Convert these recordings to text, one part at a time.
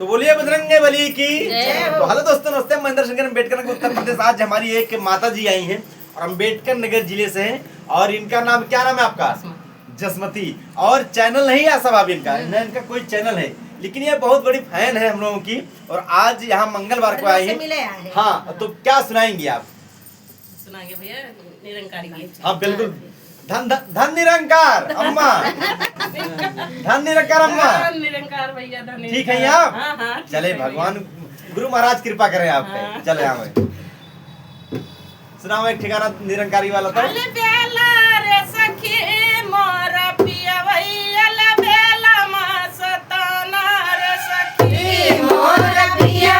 तो बोलिए बजरंग बली की। तो हेलो दोस्तों, नमस्ते। महेंद्र शंकर अम्बेडकर नगर उत्तर प्रदेश। आज हमारी एक माता जी आई हैं और अम्बेडकर नगर जिले से हैं और इनका नाम क्या नाम है आपका? जसमती। और चैनल नहीं है सब आप इनका, न इनका कोई चैनल है, लेकिन ये बहुत बड़ी फैन है हम लोगों की। और आज यहाँ मंगलवार को आई है। हाँ, तो क्या सुनाएंगी आप? सुनाएंगे भैया निरंकारी। हाँ बिल्कुल। धन निरंकार अम्मा, धन निरंकार अम्मा। निरंकार भैया धन। ठीक है आप? हाँ, हाँ, चले भगवान गुरु महाराज कृपा करें आप पे। हाँ। चले हमें सुनाओ एक ठिकाना निरंकारी वाला। तो रे सखी मोरा पिया भैया बेला मस्ताना रे सखी मोरा पिया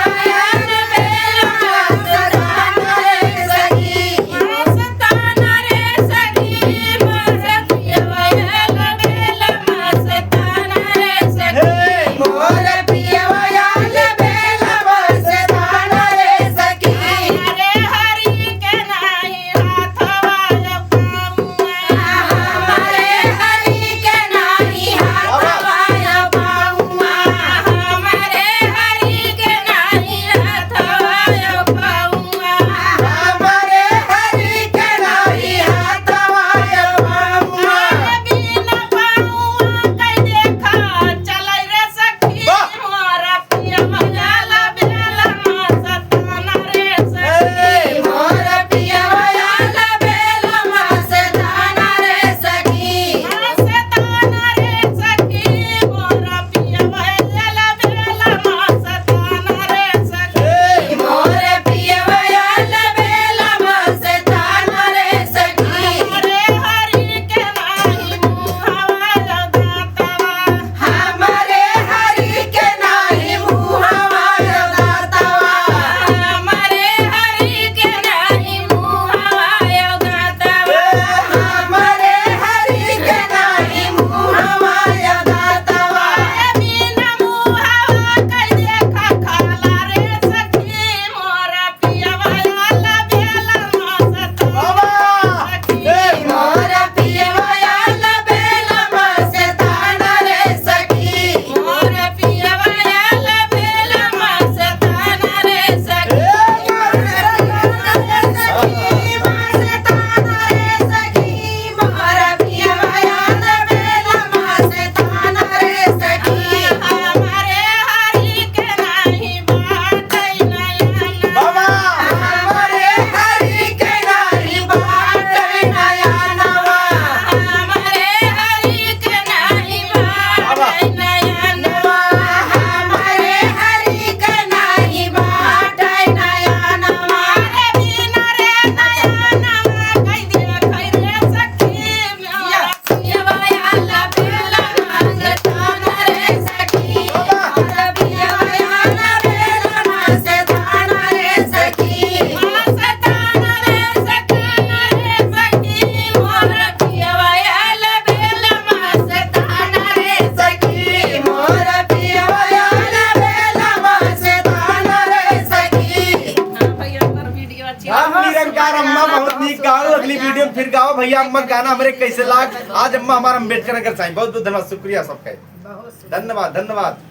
निरंकार अम्मा बहुत नीक गाओ। अगली वीडियो में फिर गाओ भैया अम्मा गाना हमारे कैसे लाग। आज अम्मा हमारा अम्बेडकर नगर चाहिए। बहुत बहुत धन्यवाद, शुक्रिया सबका। धन्यवाद धन्यवाद।